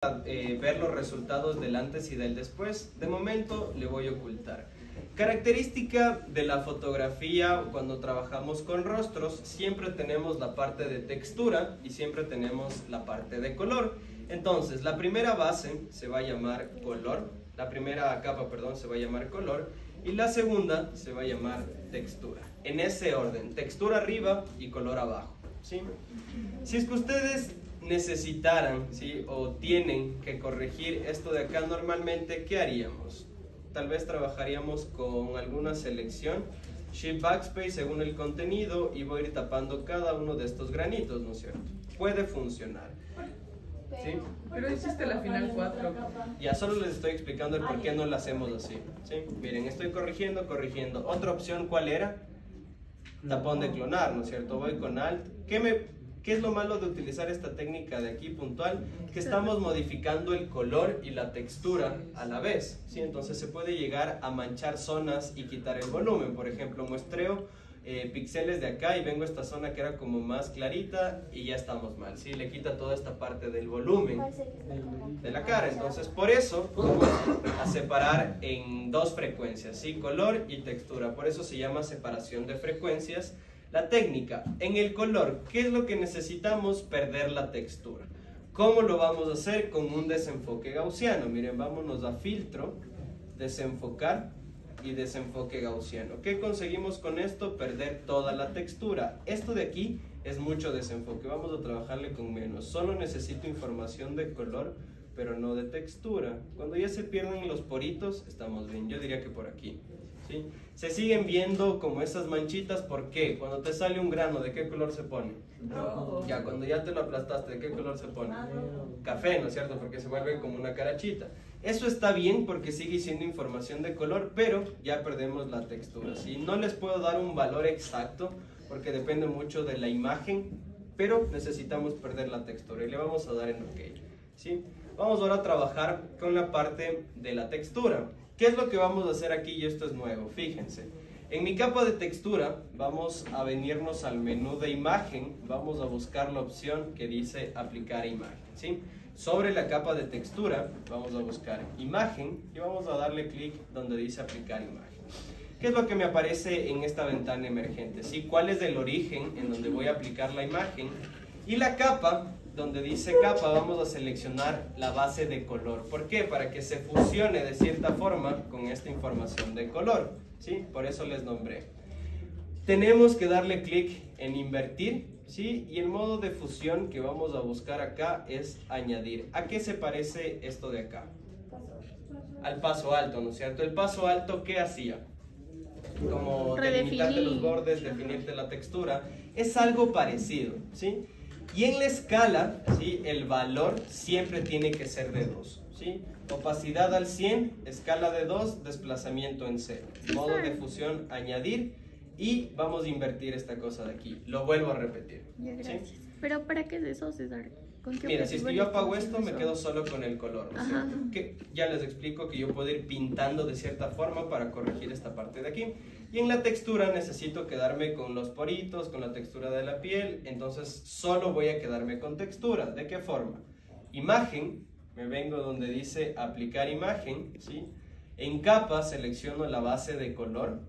ver los resultados del antes y del después. De momento le voy a ocultar. Característica de la fotografía cuando trabajamos con rostros, siempre tenemos la parte de textura y siempre tenemos la parte de color. Entonces, la primera base se va a llamar color, la primera capa, perdón, se va a llamar color y la segunda se va a llamar textura. En ese orden, textura arriba y color abajo, ¿sí? Si es que ustedes necesitaran, ¿sí?, o tienen que corregir esto de acá normalmente, ¿qué haríamos? Tal vez trabajaríamos con alguna selección, Shift Backspace según el contenido y voy a ir tapando cada uno de estos granitos, ¿no es cierto? Puede funcionar. ¿Sí? Pero hiciste la final 4. Ya solo les estoy explicando el por qué no lo hacemos así, ¿sí? Miren, estoy corrigiendo. Otra opción, ¿cuál era? Tapón de clonar, ¿no es cierto? Voy con Alt. ¿Qué es lo malo de utilizar esta técnica de aquí puntual? Que estamos modificando el color y la textura a la vez, ¿sí? Entonces se puede llegar a manchar zonas y quitar el volumen. Por ejemplo, muestreo píxeles de acá y vengo a esta zona que era como más clarita y ya estamos mal, ¿sí? Le quita toda esta parte del volumen de la cara. Entonces por eso vamos a separar en dos frecuencias, ¿sí? Color y textura. Por eso se llama separación de frecuencias. La técnica, en el color, ¿qué es lo que necesitamos? Perder la textura. ¿Cómo lo vamos a hacer? Con un desenfoque gaussiano. Miren, vámonos a filtro, desenfocar y desenfoque gaussiano. ¿Qué conseguimos con esto? Perder toda la textura. Esto de aquí es mucho desenfoque. Vamos a trabajarle con menos. Solo necesito información de color, pero no de textura. Cuando ya se pierden los poritos, estamos bien. Yo diría que por aquí, ¿sí? Se siguen viendo como esas manchitas. ¿Por qué? Cuando te sale un grano, ¿de qué color se pone? Rojo. Ya, cuando ya te lo aplastaste, ¿de qué color se pone? Café, ¿no es cierto? Porque se vuelve como una carachita. Eso está bien porque sigue siendo información de color, pero ya perdemos la textura, ¿sí? No les puedo dar un valor exacto porque depende mucho de la imagen, pero necesitamos perder la textura y le vamos a dar en OK, ¿sí? Vamos ahora a trabajar con la parte de la textura. ¿Qué es lo que vamos a hacer aquí? Y esto es nuevo, fíjense. En mi capa de textura vamos a venirnos al menú de imagen, vamos a buscar la opción que dice aplicar imagen, ¿sí? Sobre la capa de textura vamos a buscar imagen y vamos a darle clic donde dice aplicar imagen. ¿Qué es lo que me aparece en esta ventana emergente? ¿Sí? ¿Cuál es el origen en donde voy a aplicar la imagen? Y la capa, donde dice capa, vamos a seleccionar la base de color. ¿Por qué? Para que se fusione de cierta forma con esta información de color, ¿sí? Por eso les nombré. Tenemos que darle clic en invertir, ¿sí? Y el modo de fusión que vamos a buscar acá es añadir. ¿A qué se parece esto de acá? Al paso alto, ¿no es cierto? El paso alto, ¿qué hacía? Como delimitarte los bordes, definirte la textura. Es algo parecido, ¿sí? Y en la escala, ¿sí?, el valor siempre tiene que ser de 2, ¿sí? Opacidad al 100, escala de 2, desplazamiento en 0. Modo de fusión, añadir. Y vamos a invertir esta cosa de aquí. Lo vuelvo a repetir. Ya, gracias. ¿Sí? ¿Pero para qué es eso, César? ¿Con qué Mira, si es que yo apago esto, me eso? quedo solo con el color, ¿no es cierto? Que ya les explico que yo puedo ir pintando de cierta forma para corregir esta parte de aquí. Y en la textura necesito quedarme con los poritos, con la textura de la piel. Entonces solo voy a quedarme con textura. ¿De qué forma? Imagen, me vengo donde dice aplicar imagen, ¿sí? En capa selecciono la base de color.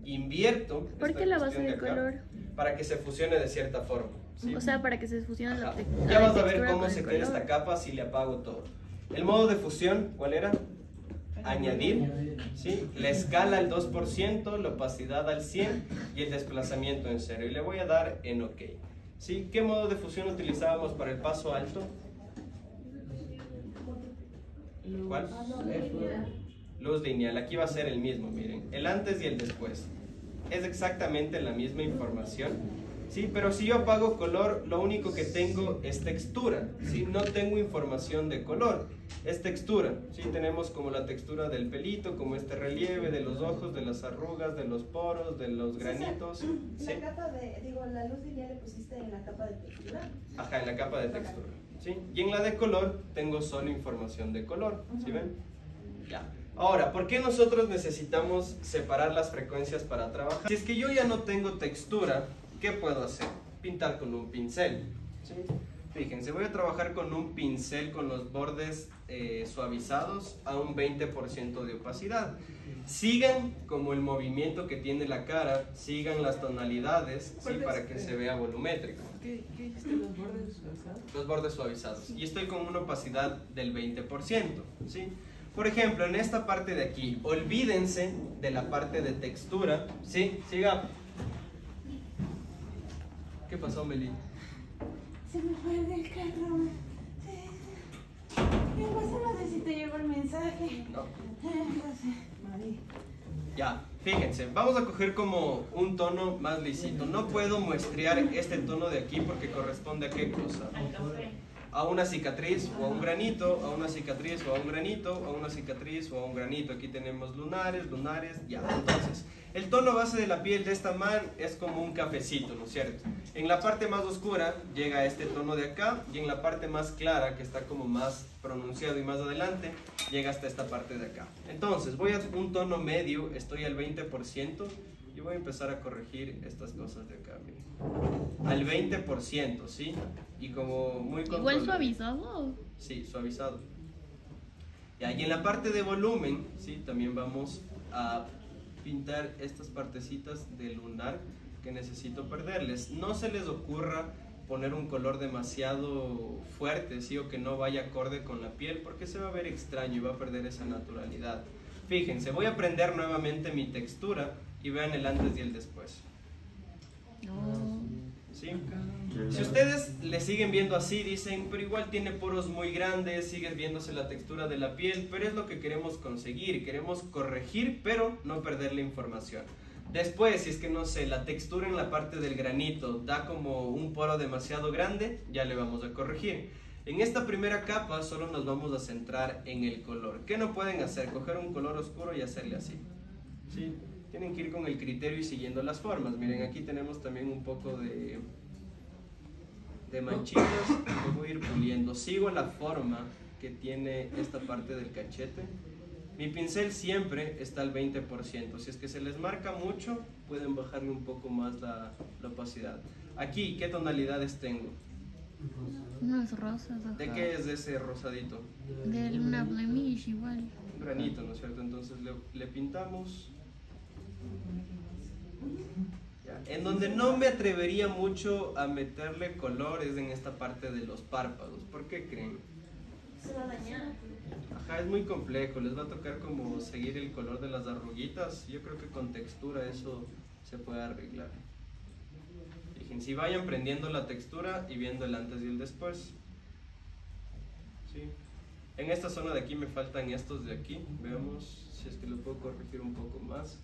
Invierto. ¿Por qué la base de color? Para que se fusione de cierta forma, ¿sí? O sea, para que se fusione la textura. Ya vas a ver cómo se queda esta capa si le apago todo. El modo de fusión, ¿cuál era? Añadir, ¿sí? La escala al 2%, la opacidad al 100 y el desplazamiento en 0. Y le voy a dar en OK, ¿sí? ¿Qué modo de fusión utilizábamos para el paso alto? ¿Cuál? Luz lineal. Aquí va a ser el mismo, miren. El antes y el después. Es exactamente la misma información, ¿sí? Pero si yo apago color, lo único que tengo es textura, ¿sí? No tengo información de color, es textura, ¿sí? Tenemos como la textura del pelito, como este relieve de los ojos, de las arrugas, de los poros, de los granitos. ¿Sí? La capa de, la luz lineal le pusiste en la capa de textura. Ajá, en la capa de textura, ¿sí? Y en la de color tengo solo información de color, ¿sí ven? Ya. Ahora, ¿por qué nosotros necesitamos separar las frecuencias para trabajar? Si es que yo ya no tengo textura, ¿qué puedo hacer? Pintar con un pincel, ¿sí? Fíjense, voy a trabajar con un pincel con los bordes suavizados a un 20% de opacidad. Sigan como el movimiento que tiene la cara, sigan las tonalidades, ¿sí? Para que se vea volumétrico. ¿Qué dijiste? ¿Los bordes suavizados? Los bordes suavizados. Y estoy con una opacidad del 20%, ¿sí? Por ejemplo, en esta parte de aquí, olvídense de la parte de textura, ¿sí? Siga. ¿Qué pasó, Meli? Se me fue el carro. ¿Qué pasa? No sé si te llegó el mensaje. No. No sé, Mari. Ya, fíjense, vamos a coger como un tono más lisito. No puedo muestrear este tono de aquí porque corresponde a qué cosa. A una cicatriz o a un granito, a una cicatriz o a un granito, a una cicatriz o a un granito. Aquí tenemos lunares, ya. Entonces, el tono base de la piel de esta man es como un cafecito, ¿no es cierto? En la parte más oscura llega a este tono de acá y en la parte más clara, que está como más pronunciado y más adelante, llega hasta esta parte de acá. Entonces, voy a un tono medio, estoy al 20% y voy a empezar a corregir estas cosas de acá, miren. Al 20%, ¿sí? Y como muy ¿Igual controlado. suavizado? Sí, suavizado. Ya, y en la parte de volumen, ¿sí? También vamos a pintar estas partecitas de lunar que necesito perderles. No se les ocurra poner un color demasiado fuerte, ¿sí? O que no vaya acorde con la piel, porque se va a ver extraño y va a perder esa naturalidad. Fíjense, voy a prender nuevamente mi textura y vean el antes y el después. No. ¿Sí? Si ustedes le siguen viendo así, dicen, pero igual tiene poros muy grandes, sigue viéndose la textura de la piel, pero es lo que queremos conseguir, queremos corregir, pero no perder la información. Después, si es que no sé, la textura en la parte del granito da como un poro demasiado grande, ya le vamos a corregir. En esta primera capa solo nos vamos a centrar en el color. ¿Qué no pueden hacer? Coger un color oscuro y hacerle así. ¿Sí? Tienen que ir con el criterio y siguiendo las formas. Miren, aquí tenemos también un poco de manchitas que voy a ir puliendo. Sigo la forma que tiene esta parte del cachete. Mi pincel siempre está al 20%. Si es que se les marca mucho, pueden bajarle un poco más la opacidad. Aquí, ¿qué tonalidades tengo? Unas rosas. Ajá. ¿De qué es ese rosadito? De una blemish igual. Un granito, ¿no es cierto? Entonces le pintamos. Ya. En donde no me atrevería mucho a meterle color es en esta parte de los párpados. ¿Por qué creen? Se va a dañar. Ajá, es muy complejo, les va a tocar como seguir el color de las arruguitas. Yo creo que con textura eso se puede arreglar. Fíjense, vayan prendiendo la textura y viendo el antes y el después. ¿Sí? En esta zona de aquí me faltan estos de aquí. Veamos si es que lo puedo corregir un poco más.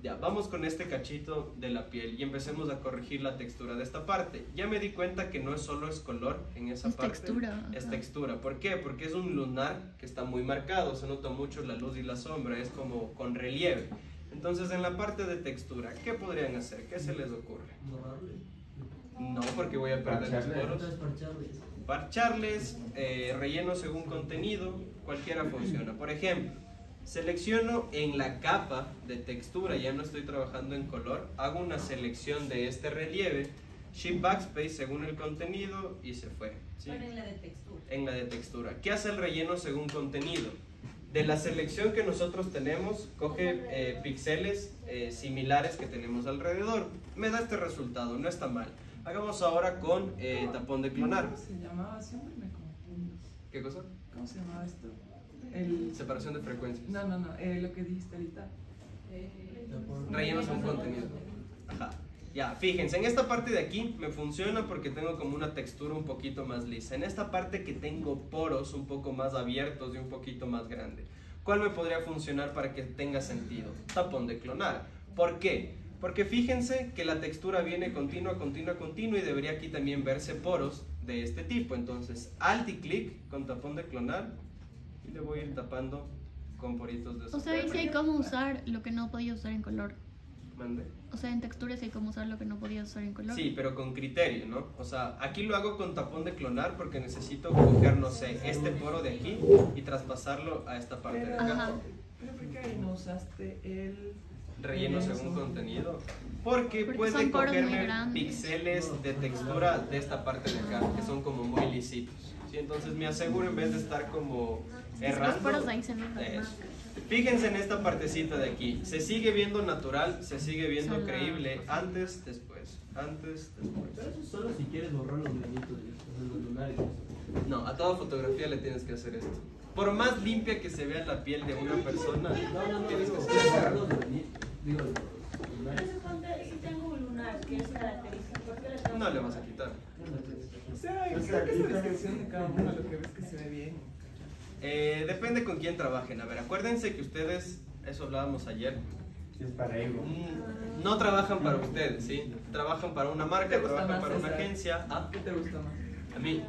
Ya, vamos con este cachito de la piel y empecemos a corregir la textura de esta parte. Ya me di cuenta que no solo es color en esa Es parte. textura. Es Ajá. textura. ¿Por qué? Porque es un lunar que está muy marcado, se nota mucho la luz y la sombra, es como con relieve. Entonces en la parte de textura, ¿qué podrían hacer? ¿Qué se les ocurre? No, porque voy a perder los poros. Parcharles, relleno según contenido, cualquiera funciona. Por ejemplo, selecciono en la capa de textura, ya no estoy trabajando en color, hago una selección de este relieve, Shift Backspace según el contenido y se fue. ¿Sí? Pero en la de textura. En la de textura. ¿Qué hace el relleno según contenido? De la selección que nosotros tenemos, coge píxeles similares que tenemos alrededor. Me da este resultado, no está mal. Hagamos ahora con tapón de clonar. ¿Cómo se llamaba? Siempre me confundo. ¿Qué cosa? ¿Cómo se llamaba esto? Separación de frecuencias. No, lo que dijiste ahorita. Relleno según contenido. Ajá. Ya, fíjense, en esta parte de aquí me funciona porque tengo como una textura un poquito más lisa. En esta parte que tengo poros un poco más abiertos y un poquito más grande. ¿Cuál me podría funcionar para que tenga sentido? Tapón de clonar. ¿Por qué? Porque fíjense que la textura viene continua y debería aquí también verse poros de este tipo. Entonces, alt y clic con tapón de clonar y le voy a ir tapando con poritos de O sea, ahí sí hay cómo usar lo que no podía usar en color. Mande. O sea, en texturas hay cómo usar lo que no podía usar en color. Sí, pero con criterio, ¿no? O sea, aquí lo hago con tapón de clonar porque necesito coger, no sé, este poro de aquí y traspasarlo a esta parte de acá. Ajá. Pero ¿por qué ahí no usaste el relleno según contenido, porque Porque puede son poros muy cogerme grandes. píxeles de textura de esta parte de acá, que son como muy lisitos, ¿sí? Entonces me aseguro, en vez de estar como Los poros errando, ahí se notan eso. más. Fíjense en esta partecita de aquí, se sigue viendo natural, se sigue viendo Solo- creíble, antes, después, antes, después. Pero eso es solo si quieres borrar los granitos, los lunares. No, a toda fotografía le tienes que hacer esto. Por más limpia que se vea la piel de una persona, No, tienes que digo, hacer borrar esto. los granitos. Digo, los Pero lunares. suponte, si tengo un lunar que es característico, ¿por qué le tengo? No le vas a quitar. O sea, creo que es la descripción de cada uno, lo que ves que se ve bien. Depende con quién trabajen. A ver, acuérdense que ustedes, eso hablábamos ayer, Si es para ego. no trabajan para ustedes, ¿sí? Trabajan para una marca, ¿Te gusta trabajan más, para una César? agencia. Ah, ¿Qué te gusta más? a mí,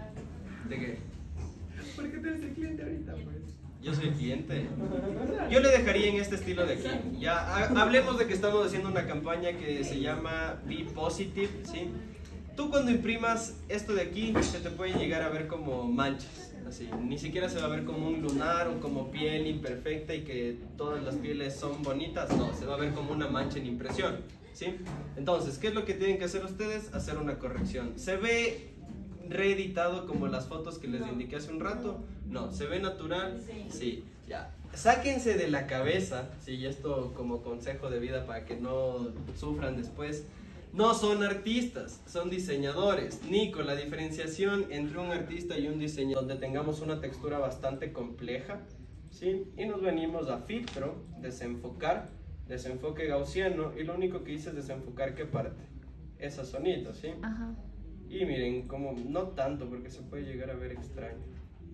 ¿de qué? ¿Por qué te eres el cliente ahorita, pues? Yo soy el cliente. Yo le dejaría en este estilo de aquí. Ya, hablemos de que estamos haciendo una campaña que se llama Be Positive, ¿sí? Tú cuando imprimas esto de aquí, se te pueden llegar a ver como manchas, así. Ni siquiera se va a ver como un lunar o como piel imperfecta y que todas las pieles son bonitas. No, se va a ver como una mancha en impresión, ¿sí? Entonces, ¿qué es lo que tienen que hacer ustedes? Hacer una corrección. ¿Se ve reeditado como las fotos que les indiqué hace un rato? No. ¿Se ve natural? Sí. Ya. Sáquense de la cabeza, sí, y esto como consejo de vida para que no sufran después. No son artistas, son diseñadores. Nico, la diferenciación entre un artista y un diseñador, donde tengamos una textura bastante compleja, ¿sí? Y nos venimos a filtro, desenfocar, desenfoque gaussiano, y lo único que hice es desenfocar qué parte, esa zonita, ¿sí? Ajá. Y miren, como no tanto porque se puede llegar a ver extraño.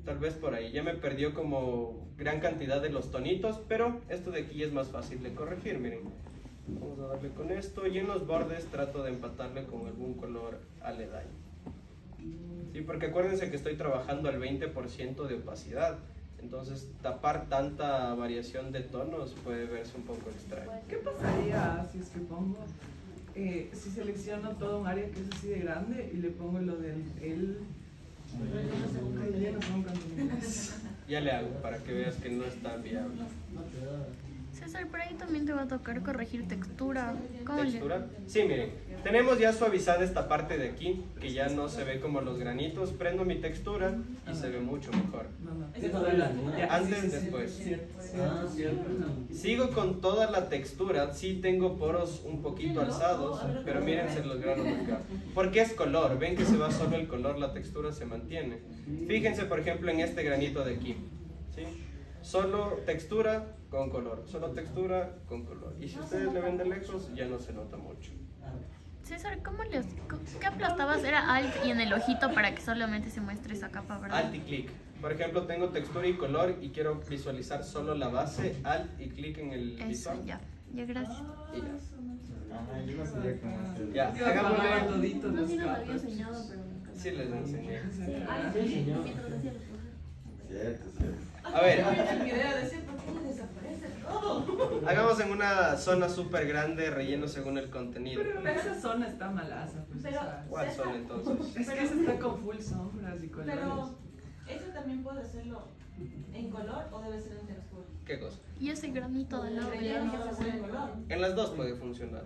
Tal vez por ahí, ya me perdió como gran cantidad de los tonitos, pero esto de aquí es más fácil de corregir, miren. Vamos a darle con esto y en los bordes trato de empatarle con algún color aledaño. Sí, porque acuérdense que estoy trabajando al 20% de opacidad. Entonces tapar tanta variación de tonos puede verse un poco extraño. ¿Qué pasaría si es que pongo, si selecciono todo un área que es así de grande y le pongo lo del relleno según contenido? Ya le hago para que veas que no es tan viable. César, por ahí también te va a tocar corregir textura. ¿Cómo ¿Textura? Sí, miren, tenemos ya suavizada esta parte de aquí, que ya no se ve como los granitos. Prendo mi textura y se ve mucho mejor. No. Eso es la- Ya, Antes, sí, sí, después. Cierto. Ah, cierto. Sigo con toda la textura, sí tengo poros un poquito alzados, pero mírense los granos acá. Porque es color, ven que se va solo el color, la textura se mantiene. Fíjense por ejemplo en este granito de aquí, ¿sí? Solo textura con color, solo textura con color. Y si ustedes le ven de lejos ya no se nota mucho. César, ¿qué aplastabas? Era alt y en el ojito para que solamente se muestre esa capa, ¿verdad? Alt y clic. Por ejemplo tengo textura y color y quiero visualizar solo la base, alt y clic en el Eso, visual. ya. Ya, gracias. Y ya. Ajá, yo no sabía cómo hacerlo. Ya, Iba a pagar hagámosle. toditos No, los sí nos había capas. enseñado, pero nunca. Sí les enseñé. Ah, Sí, señor. mientras hacía los cosas. Cierto, cierto. A ver. Mi idea de decir, ¿por qué no desaparece todo? Hagamos en una zona súper grande, relleno según el contenido. Pero esa zona está malaza, pues. Pero- o sea, ¿Cuál son entonces? es que esa está con full sombras y colores. Pero, ¿eso también puede hacerlo en color o debe ser en textura? ¿Qué cosa? Y ese granito de El lado. relleno se hace en color. En las dos puede funcionar.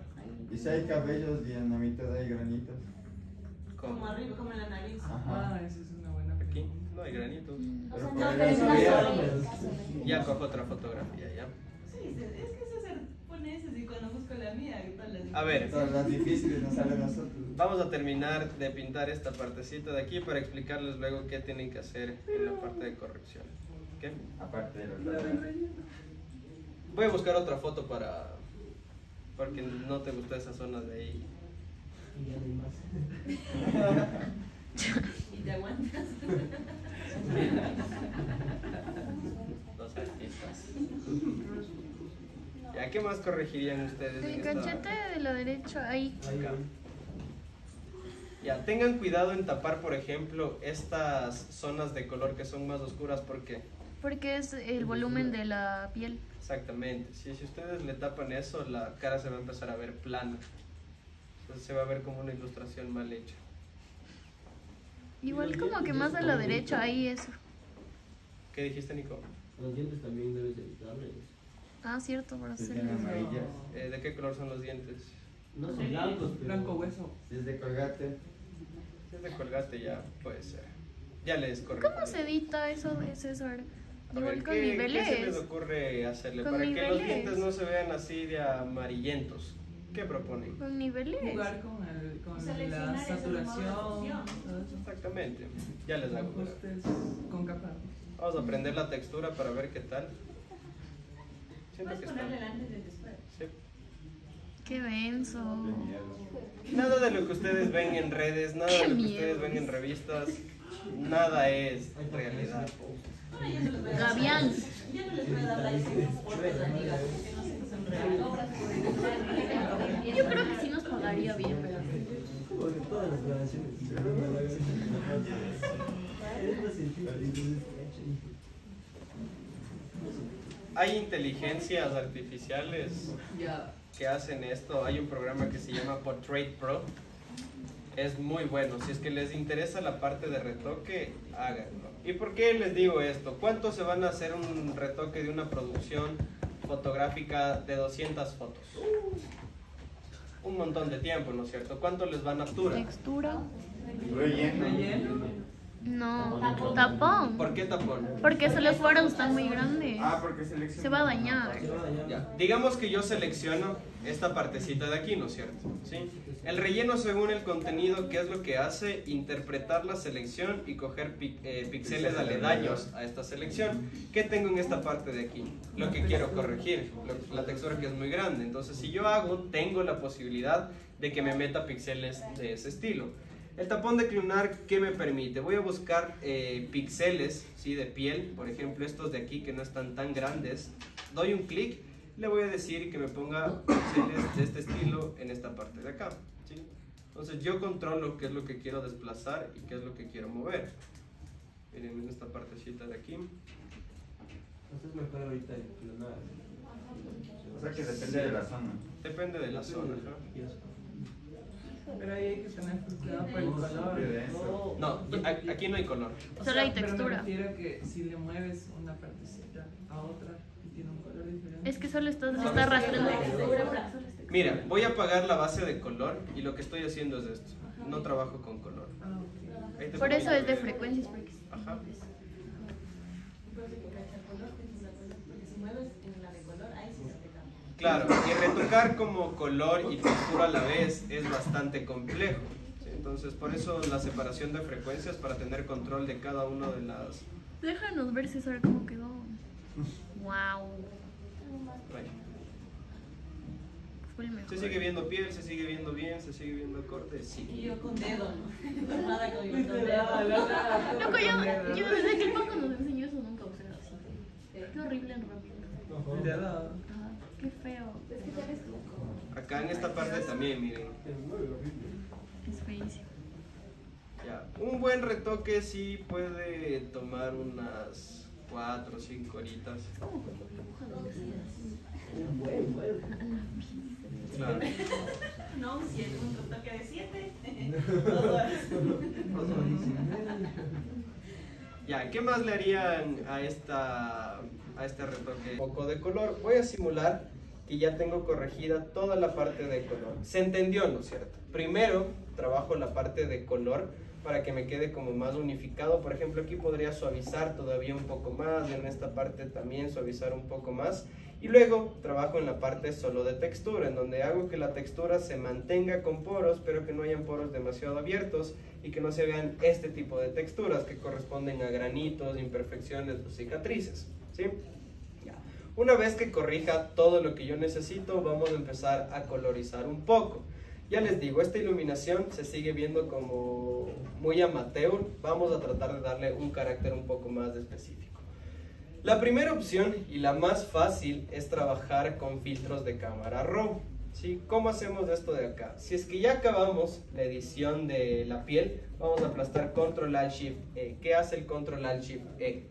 Y si hay cabellos y en la mitad hay granitos. Como ¿Cómo? arriba, como en la nariz. Ajá. Esa es una buena Aquí pregunta. no hay granitos. Mm. O Pero sea, por no, ahí pero es no una sabía. sola. Ya cojo otra fotografía, ya. Sí, es que César pone esas y cuando busco la mía, y todas las A ver. Todas las difíciles nos salen a nosotros. Vamos a terminar de pintar esta partecita de aquí para explicarles luego qué tienen que hacer en la parte de corrección. ¿Qué? Aparte de La los del relleno. Voy a buscar otra foto para... porque no te gustó esa zona de ahí. Y ya no hay más. y te aguantas. Los artistas. Ya, ¿qué más corregirían ustedes? en El esta- cachete de la derecha, ahí. Ahí, Acá. Ya, tengan cuidado en tapar, por ejemplo, estas zonas de color que son más oscuras porque Porque es el volumen de la piel. exactamente, si ustedes le tapan eso, la cara se va a empezar a ver plana. Entonces se va a ver como una ilustración mal hecha. Igual como que más a la derecha, ahí eso. ¿Qué dijiste, Nico? Los dientes también debes evitarles. Ah, cierto, para Si hacer. tiene amarillas. ¿De qué color son los dientes? No son blancos, pero. Blanco hueso. Si es de Colgate. Si es de Colgate ya puede ser. Ya les corrijo. ¿Cómo se edita eso de César? A ver, Igual con ¿qué se les niveles. ocurre hacerle Con para que los niveles. dientes no se vean así de amarillentos? ¿Qué proponen? Con niveles. Jugar con la Seleccionar eso, saturación. modo de fusión. Todo eso. Exactamente. Ya les hago. Mira. Ajustes con capa. Vamos a aprender la textura para ver qué tal. Siento Puedes que ponerle el está. antes y el después. Sí. Qué denso. Genial. Nada de lo que ustedes ven en redes, nada de Qué lo que miedo. ustedes ven en revistas, nada es realidad. Ahora ya no les voy a dar. Gavián. Ya no les voy a dar likes en las fotos, amigas, porque no sé si son reales. Yo creo que sí nos pagaría bien, pero. Como que todas las grabaciones. Hay inteligencias artificiales Ya. que hacen esto. Hay un programa que se llama Portrait Pro. Es muy bueno. Si es que les interesa la parte de retoque, háganlo. ¿Y por qué les digo esto? ¿Cuánto se van a hacer un retoque de una producción fotográfica de 200 fotos? Un montón de tiempo, ¿no es cierto? ¿Cuánto les van a durar? Textura. Relleno. Relleno. No. Tapón. ¿Por qué tapón? Porque se los fueron están muy grandes. Ah, porque selecciona. Se va a dañar. Ya. Digamos que yo selecciono esta partecita de aquí, ¿no es cierto? ¿Sí? El relleno según el contenido, ¿qué es lo que hace? Interpretar la selección y coger píxeles aledaños a esta selección. ¿Qué tengo en esta parte de aquí? Lo que quiero corregir, la textura que es muy grande. Entonces, si yo tengo la posibilidad de que me meta píxeles de ese estilo. El tapón de Clunar, ¿qué me permite? Voy a buscar píxeles, ¿sí? De piel, por ejemplo estos de aquí que no están tan grandes. Doy un clic, le voy a decir que me ponga píxeles de este estilo en esta parte de acá, ¿sí? Entonces yo controlo qué es lo que quiero desplazar y qué es lo que quiero mover. Miren en esta partecita de aquí. Entonces mejor ahorita el clonar. O sea que depende de la zona. Depende de la zona, ¿no? Pero ahí hay que tener cuidado por el color. No, aquí no hay color. O Solo hay pero me textura. refiero que si le mueves una partecita a otra y tiene un color diferente. Es que solo estás arrastrando textura. Mira, voy a apagar la base de color y lo que estoy haciendo es esto. No trabajo con color. Ah, ok. Ahí te Por eso pongo- es de frecuencias. Porque Ajá. Por eso hay que cachar color, tienes la color, porque si mueves en la de color, ahí sí se te cambia. Claro, y retocar como color y textura a la vez es bastante complejo. ¿Sí? Entonces, por eso la separación de frecuencias para tener control de cada una de las... déjanos ver, César, cómo quedó. Wow. Bueno, Fue el mejor. se sigue viendo piel, se sigue viendo bien, se sigue viendo corte, Y sí. yo con dedo, ¿no? Nada con yo con Literal, dedo. Loco, yo desde que el Paco nos enseñó eso nunca usé así. Qué horrible en rápido. Dedo. Ajá, qué feo. Acá en esta parte también, miren. Es feísimo. Ya. Un buen retoque sí puede tomar unas 4 o 5 horitas. Claro. No, un 7, un toque de 7. 2 horas. Ya, ¿qué más le harían a este retoque? Un poco de color. Voy a simular que ya tengo corregida toda la parte de color. ¿Se entendió, no es cierto? Primero trabajo la parte de color para que me quede como más unificado. Por ejemplo, aquí podría suavizar todavía un poco más, en esta parte también suavizar un poco más. Y luego trabajo en la parte solo de textura, en donde hago que la textura se mantenga con poros, pero que no hayan poros demasiado abiertos y que no se vean este tipo de texturas que corresponden a granitos, imperfecciones o cicatrices, ¿sí? Ya. Una vez que corrija todo lo que yo necesito, vamos a empezar a colorizar un poco. Ya les digo, esta iluminación se sigue viendo como muy amateur. Vamos a tratar de darle un carácter un poco más específico. La primera opción y la más fácil es trabajar con filtros de cámara RAW. ¿Sí? ¿Cómo hacemos esto de acá? Si es que ya acabamos la edición de la piel, vamos a aplastar Control Alt Shift E. ¿Qué hace el Control Alt Shift E?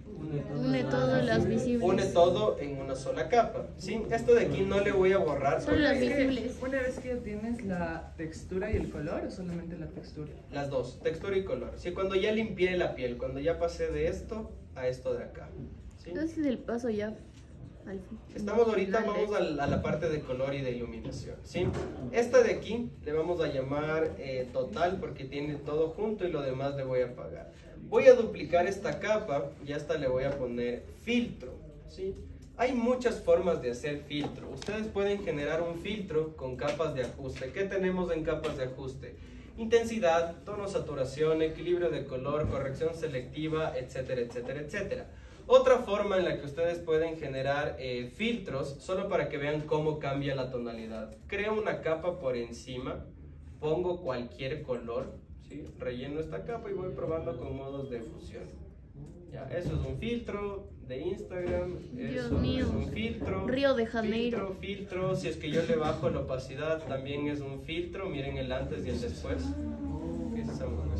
Une todas las visibles. Une todo en una sola capa. ¿Sí? Esto de aquí no le voy a borrar Solo las porque visibles. Una vez que ya tienes la textura y el color, o solamente la textura. las dos, textura y color. ¿Sí? Cuando ya limpié la piel, cuando ya pasé de esto a esto de acá. ¿Sí? Entonces el paso ya Estamos ahorita, vamos a la parte de color y de iluminación, ¿sí? Esta de aquí le vamos a llamar total porque tiene todo junto y lo demás le voy a apagar. Voy a duplicar esta capa y hasta le voy a poner filtro, ¿sí? Hay muchas formas de hacer filtro. Ustedes pueden generar un filtro con capas de ajuste. ¿Qué tenemos en capas de ajuste? Intensidad, tono, saturación, equilibrio de color, corrección selectiva, etcétera, etcétera, etcétera. Otra forma en la que ustedes pueden generar filtros, solo para que vean cómo cambia la tonalidad. Creo una capa por encima, pongo cualquier color, ¿sí? Relleno esta capa y voy probando con modos de fusión. Ya, eso es un filtro de Instagram, Dios eso mío. es un filtro. Río de Janeiro. Filtro, si es que yo le bajo la opacidad, también es un filtro. Miren el antes y el después.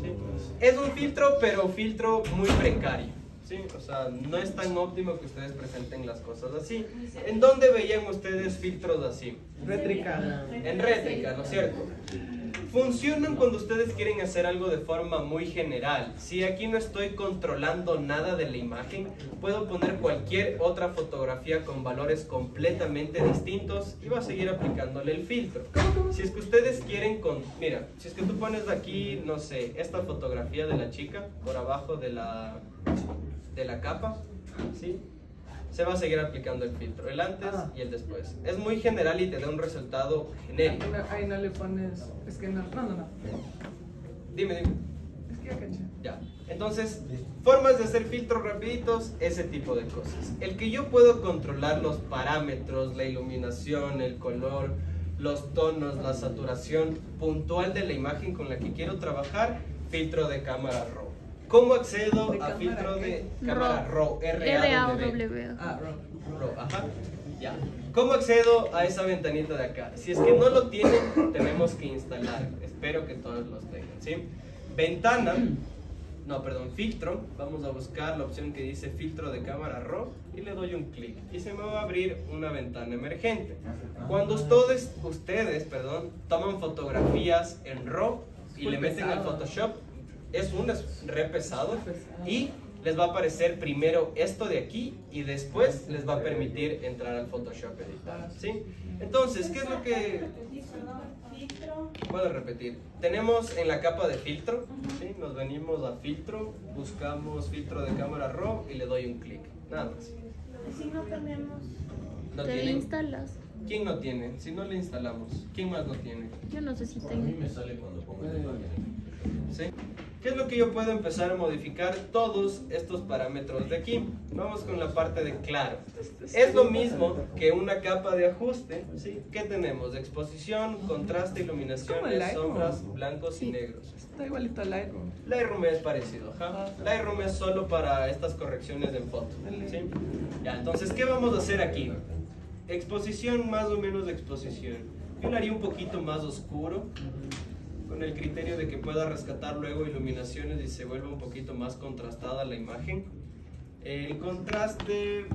¿Sí? Es un filtro, pero filtro muy precario. ¿Sí? O sea, no es tan óptimo que ustedes presenten las cosas así. ¿En dónde veían ustedes filtros así? Rétrica. En rétrica, ¿no es cierto? Funcionan cuando ustedes quieren hacer algo de forma muy general. Si aquí no estoy controlando nada de la imagen, puedo poner cualquier otra fotografía con valores completamente distintos y va a seguir aplicándole el filtro. Si es que ustedes quieren mira, si es que tú pones aquí, no sé, esta fotografía de la chica por abajo de la capa, ¿sí? Se va a seguir aplicando el filtro, el antes y el después. Es muy general y te da un resultado genérico. Ahí no le pones. Es que no. Dime. Es que ya caché. Ya. Entonces, formas de hacer filtros rapiditos, ese tipo de cosas. El que yo puedo controlar los parámetros, la iluminación, el color, los tonos, la saturación puntual de la imagen con la que quiero trabajar, filtro de cámara RAW. ¿Cómo accedo a filtro de cámara RAW? R-A-W. RAW, ajá. Ya. ¿Cómo accedo a esa ventanita de acá? Si es que no lo tienen, tenemos que instalar. Espero que todos los tengan, ¿sí? Filtro. Vamos a buscar la opción que dice filtro de cámara RAW y le doy un clic y se me va a abrir una ventana emergente. Cuando ustedes toman fotografías en RAW y le meten al Photoshop, es re pesado y les va a aparecer primero esto de aquí y después les va a permitir entrar al Photoshop editar, ¿sí? Entonces, ¿qué es lo que puedo repetir? Tenemos en la capa de filtro, ¿sí? Nos venimos a filtro, buscamos filtro de cámara RAW y le doy un clic, nada más. Si no tenemos. ¿No Te tienen? instalas. ¿Quién no tiene? Si no le instalamos, ¿quién más no tiene? Yo no sé si A mí tengo. me sale cuando pongo la imagen. ¿Sí? ¿Qué es lo que yo puedo empezar a modificar? Todos estos parámetros de aquí. Vamos con la parte de claro. Es lo mismo que una capa de ajuste, ¿sí? ¿Qué tenemos? Exposición, contraste, Como iluminaciones, Lightroom. sombras, blancos y negros. Está igualito al Lightroom. Lightroom es parecido, ajá. Lightroom es solo para estas correcciones en foto, ¿sí? Ya, entonces, ¿qué vamos a hacer aquí? Exposición, más o menos de exposición. Yo lo haría un poquito más oscuro, con el criterio de que pueda rescatar luego iluminaciones y se vuelva un poquito más contrastada la imagen. El contraste,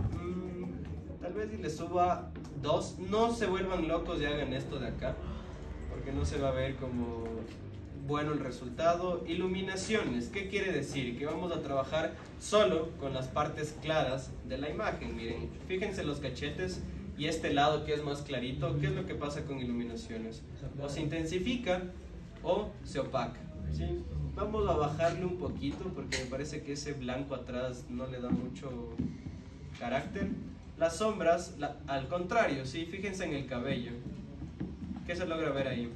tal vez si le suba 2, no se vuelvan locos y hagan esto de acá, porque no se va a ver como bueno el resultado. Iluminaciones, ¿qué quiere decir? Que vamos a trabajar solo con las partes claras de la imagen. Miren, fíjense los cachetes y este lado que es más clarito. ¿Qué es lo que pasa con iluminaciones? O se intensifica o se opaca, ¿sí? Vamos a bajarle un poquito porque me parece que ese blanco atrás no le da mucho carácter. Las sombras, al contrario, ¿sí? Fíjense en el cabello. ¿Qué se logra ver ahí?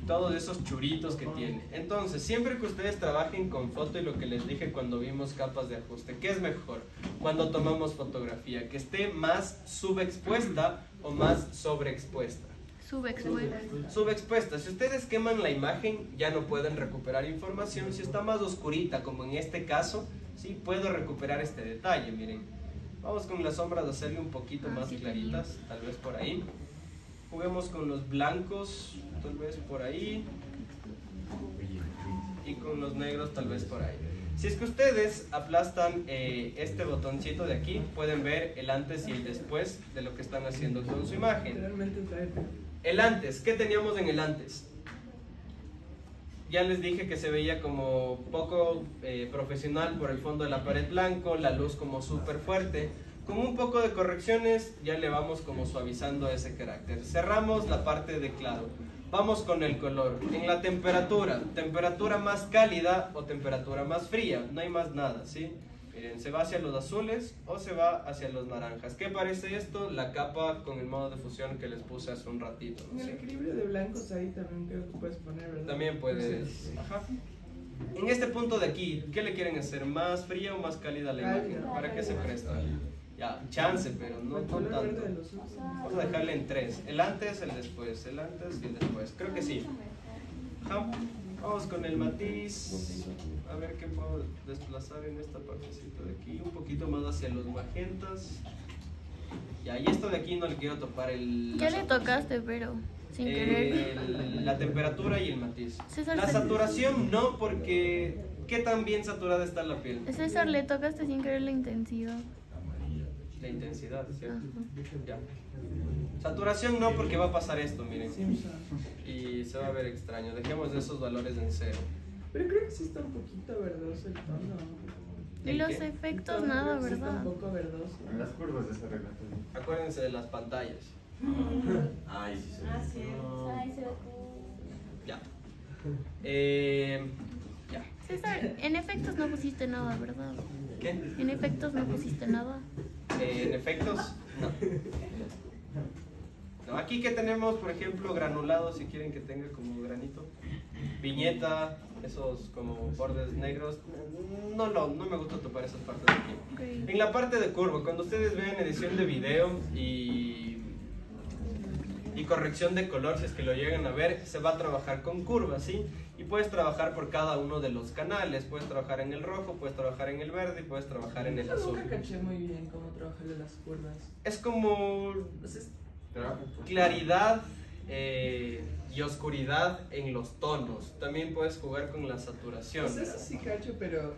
Todos esos churitos que tiene. Entonces, siempre que ustedes trabajen con foto, y lo que les dije cuando vimos capas de ajuste, ¿qué es mejor cuando tomamos fotografía? ¿Que esté más subexpuesta o más sobreexpuesta? Subexpuesta. Si ustedes queman la imagen, ya no pueden recuperar información. Si está más oscurita, como en este caso, sí puedo recuperar este detalle. Miren, vamos con las sombras a hacerle un poquito más claritas, tal vez por ahí. Juguemos con los blancos, tal vez por ahí, y con los negros tal vez por ahí. Si es que ustedes aplastan este botoncito de aquí, pueden ver el antes y el después de lo que están haciendo con su imagen. Realmente trae. El antes, ¿qué teníamos en el antes? Ya les dije que se veía como poco profesional por el fondo de la pared blanco, la luz como súper fuerte. Con un poco de correcciones ya le vamos como suavizando ese carácter. Cerramos la parte de claro. Vamos con el color. En la temperatura más cálida o temperatura más fría, no hay más nada, ¿sí? Miren, se va hacia los azules o se va hacia los naranjas. ¿Qué parece esto? La capa con el modo de fusión que les puse hace un ratito, ¿no? En el equilibrio de blancos ahí también creo que puedes poner, ¿verdad? También puedes. Ajá. En este punto de aquí, ¿qué le quieren hacer? ¿Más fría o más cálida la imagen? Cálida. ¿Para qué se presta? Ya, chance, pero no El color tanto. verde de los ojos. Vamos a dejarle en 3. El antes, el después. El antes y el después. Creo que sí. Ajá. Vamos con el matiz. A ver qué puedo desplazar en esta partecita de aquí. Un poquito más hacia los magentas. Ya, y esto de aquí no le quiero topar el... Ya le tocaste, pero sin querer. La temperatura y el matiz. César, La saturación no, porque ¿qué tan bien saturada está la piel? César, le tocaste sin querer la intensidad. La intensidad, ¿cierto? Ajá. Ya. Saturación no, porque va a pasar esto, miren. Simpson. Y se va a ver extraño. Dejemos esos valores en 0. Pero creo que sí está un poquito verdoso el tono. Y los ¿El qué? efectos, El tono nada, creo que sí está ¿verdad? un poco verdoso. En las curvas de esa regla. Acuérdense de las pantallas. Ay, sí, sí. Ah, sí. Ay, se ve Ya. Ya. César, en efectos no pusiste nada, ¿verdad? ¿Qué? En efectos no pusiste nada. En efectos, no. No, aquí que tenemos, por ejemplo, granulado, si quieren que tenga como granito. Viñeta, esos como bordes negros. No me gusta topar esas partes de aquí. Ok. En la parte de curva, cuando ustedes vean edición de video y corrección de color, si es que lo llegan a ver, se va a trabajar con curvas, ¿sí? Y puedes trabajar por cada uno de los canales. Puedes trabajar en el rojo, puedes trabajar en el verde y puedes trabajar en el Yo azul. nunca caché muy bien cómo trabajarle las curvas. Es como Entonces, claridad y oscuridad en los tonos. También puedes jugar con la saturación. pues eso sí cacho, pero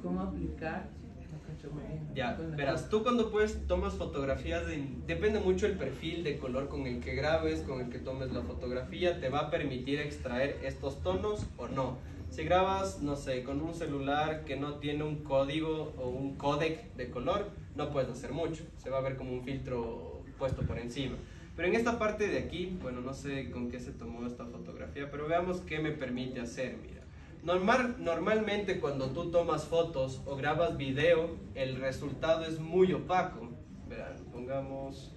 ¿cómo aplicar? No cacho muy bien. Ya, Con la verás, curva. tú cuando tomas fotografías, depende mucho el perfil de color con el que grabes, con el que tomes la fotografía, te va a permitir extraer estos tonos o no. Si grabas, no sé, con un celular que no tiene un código o un códec de color, no puedes hacer mucho, se va a ver como un filtro puesto por encima. Pero en esta parte de aquí, bueno, no sé con qué se tomó esta fotografía, pero veamos qué me permite hacer, mira. Normalmente cuando tú tomas fotos o grabas video, el resultado es muy opaco. Verán, pongamos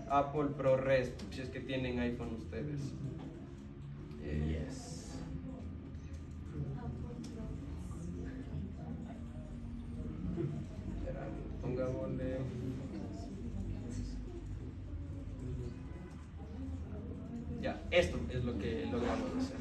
Apple ProRes, si es que tienen iPhone ustedes. Yes. Verán, pongámosle... Ya, esto es lo que logramos hacer.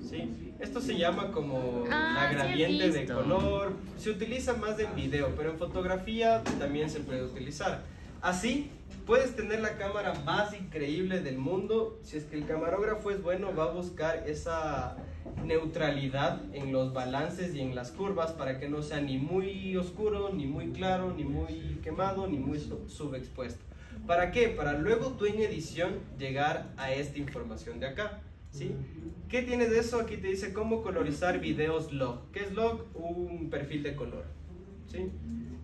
¿Sí? Esto se llama como la Sí he gradiente de visto. color. Se utiliza más en video, pero en fotografía también se puede utilizar. Así, puedes tener la cámara más increíble del mundo. Si es que el camarógrafo es bueno, va a buscar esa neutralidad en los balances y en las curvas para que no sea ni muy oscuro, ni muy claro, ni muy quemado, ni muy subexpuesto. ¿Para qué? Para luego tú en edición llegar a esta información de acá, ¿sí? ¿Qué tienes de eso? Aquí te dice cómo colorizar videos log. ¿Qué es log? Un perfil de color, ¿sí?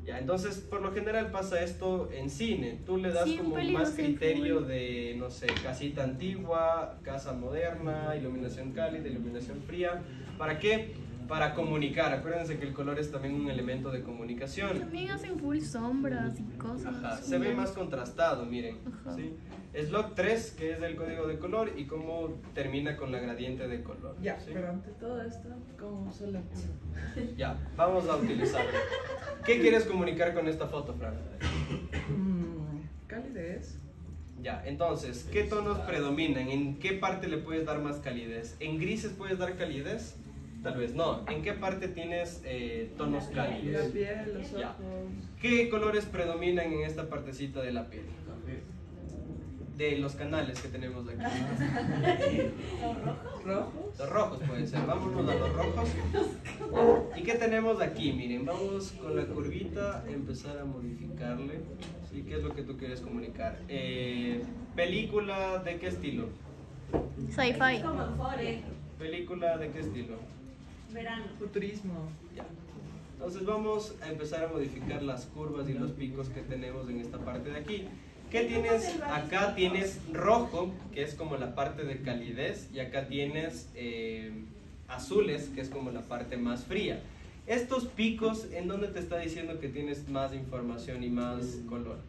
Ya, entonces por lo general pasa esto en cine. Tú le das Sí, como peligros más en criterio full. de, no sé, casita antigua, casa moderna, iluminación cálida, iluminación fría. ¿Para qué? Para comunicar. Acuérdense que el color es también un elemento de comunicación. También hacen full sombras y cosas. Ajá, se ve más contrastado, miren. Ajá. ¿Sí? Es log 3, que es el código de color, y cómo termina con la gradiente de color. Ya, ¿sí? pero ante todo esto, ¿cómo uso la curva? Ya, vamos a utilizarlo. ¿Qué quieres comunicar con esta foto, Fran? Calidez. Ya, entonces, ¿qué tonos predominan? ¿En qué parte le puedes dar más calidez? ¿En grises puedes dar calidez? Tal vez no. ¿En qué parte tienes tonos La cálidos? piel, los Ya. ojos. ¿Qué colores predominan en esta partecita de la piel? De los canales que tenemos aquí. Rojos. Los rojos pueden ser. Vámonos a los rojos. ¿Y qué tenemos aquí? Miren, vamos con la curvita a empezar a modificarle. ¿Sí? ¿Qué es lo que tú quieres comunicar? ¿Película de qué estilo? Sci-fi. como en Fore, ¿Película de qué estilo? verano. Futurismo. Ya. Entonces vamos a empezar a modificar las curvas y los picos que tenemos en esta parte de aquí. ¿Qué tienes? Acá tienes rojo, que es como la parte de calidez, y acá tienes azules, que es como la parte más fría. Estos picos, ¿en dónde te está diciendo que tienes más información y más color?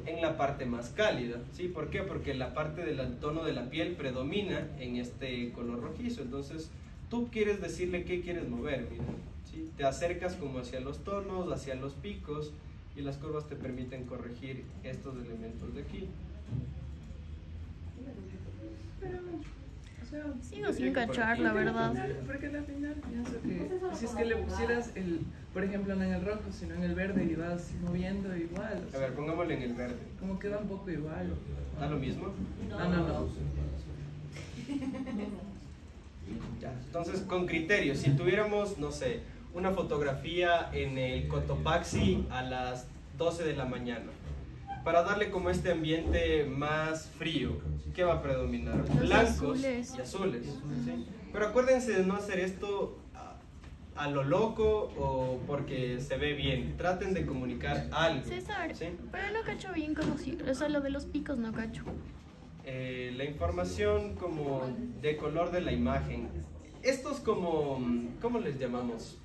En la parte más cálida, ¿sí? ¿Por qué? Porque la parte del tono de la piel predomina en este color rojizo. Entonces, tú quieres decirle qué quieres mover, mira, ¿sí? Te acercas como hacia los tonos, hacia los picos, y las curvas te permiten corregir estos elementos de aquí. Pero, o sea, Sigo sin cachar, la verdad. porque al final pienso que si es que le pusieras por ejemplo, no en el rojo, sino en el verde y vas moviendo igual. O A sea, ver, pongámosle en el verde. como queda un poco igual. ¿Da lo mismo? No. Ya. Entonces, con criterio, si tuviéramos, no sé, una fotografía en el Cotopaxi a las 12 de la mañana, para darle como este ambiente más frío, ¿qué va a predominar? Los Blancos azules. y azules, ¿sí? Pero acuérdense de no hacer esto a lo loco o porque se ve bien. Traten de comunicar algo. César, ¿sí? pero no cacho bien como si, o sea, lo de los picos no cacho. La información como de color de la imagen. Estos como, ¿cómo les llamamos?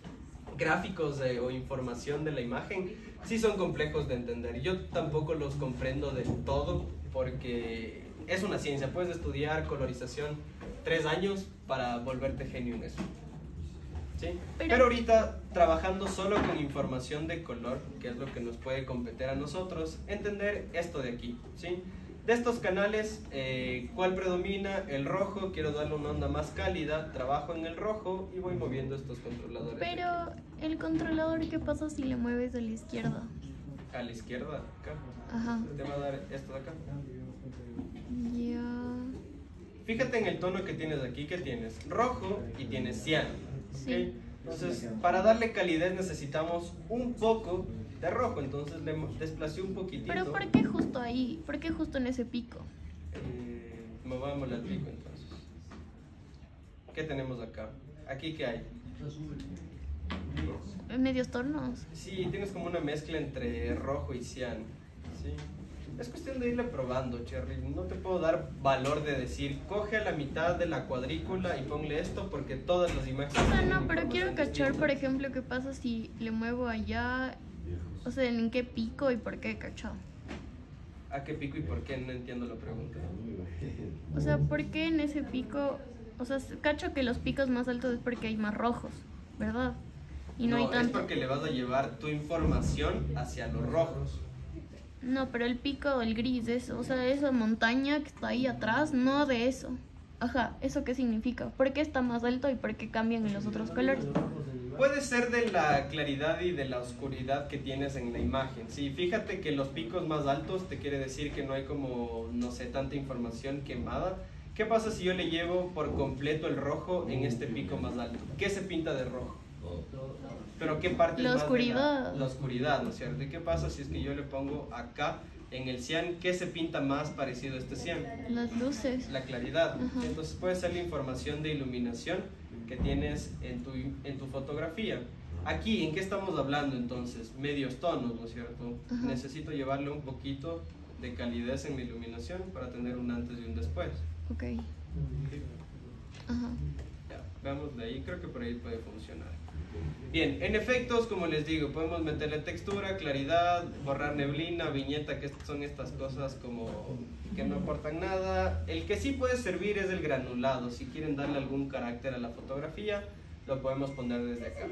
Gráficos o información de la imagen, sí son complejos de entender. Yo tampoco los comprendo del todo porque es una ciencia. Puedes estudiar colorización 3 años para volverte genio en eso. ¿Sí? Pero ahorita, trabajando solo con información de color, que es lo que nos puede competir a nosotros, entender esto de aquí, ¿sí? De estos canales, ¿cuál predomina? El rojo. Quiero darle una onda más cálida, trabajo en el rojo y voy moviendo estos controladores. Pero el controlador, ¿qué pasa si le mueves a la izquierda? A la izquierda, acá. Ajá. Te va a dar esto de acá. Ya. Fíjate en el tono que tienes aquí, que tienes rojo y tienes cian. Sí. ¿Ok? Entonces, para darle calidez necesitamos un poco de rojo, entonces le desplacé un poquitito. Pero ¿por qué justo ahí? ¿Por qué justo en ese pico? Movámosle al pico entonces. ¿Qué tenemos acá? ¿Aquí qué hay? Medios tonos. Sí, tienes como una mezcla entre rojo y cian. ¿Sí? Es cuestión de irle probando, Cherry. No te puedo dar valor de decir, coge a la mitad de la cuadrícula y ponle esto porque todas las imágenes... O sea, tienen no, pero quiero información cachar, distinta. por ejemplo, qué pasa si le muevo allá. O sea, ¿en qué pico y por qué, cachao? ¿A qué pico y por qué? No entiendo la pregunta. O sea, ¿por qué en ese pico? O sea, cacho que los picos más altos es porque hay más rojos, ¿verdad? Y no hay es tanto. porque le vas a llevar tu información hacia los rojos. No, pero el pico, el gris, eso, o sea, esa montaña que está ahí atrás, no de eso. Ajá, ¿eso qué significa? ¿Por qué está más alto y por qué cambian en los otros colores? Puede ser de la claridad y de la oscuridad que tienes en la imagen. Sí, fíjate que los picos más altos te quiere decir que no hay como, no sé, tanta información quemada. ¿Qué pasa si yo le llevo por completo el rojo en este pico más alto? ¿Qué se pinta de rojo? Pero ¿qué parte La es más de oscuridad. la oscuridad, ¿no es cierto? ¿Y qué pasa si es que yo le pongo acá en el cian? ¿Qué se pinta más parecido a este cian? Las luces. La claridad. Ajá. Entonces puede ser la información de iluminación que tienes en tu fotografía. Aquí, ¿en qué estamos hablando entonces? Medios tonos, ¿no es cierto? Ajá. Necesito llevarle un poquito de calidez en mi iluminación para tener un antes y un después. Ok. Ajá. Ya, veamos de ahí, creo que por ahí puede funcionar. Bien, en efectos, como les digo, podemos meterle textura, claridad, borrar neblina, viñeta, que son estas cosas como que no aportan nada. El que sí puede servir es el granulado. Si quieren darle algún carácter a la fotografía, lo podemos poner desde acá.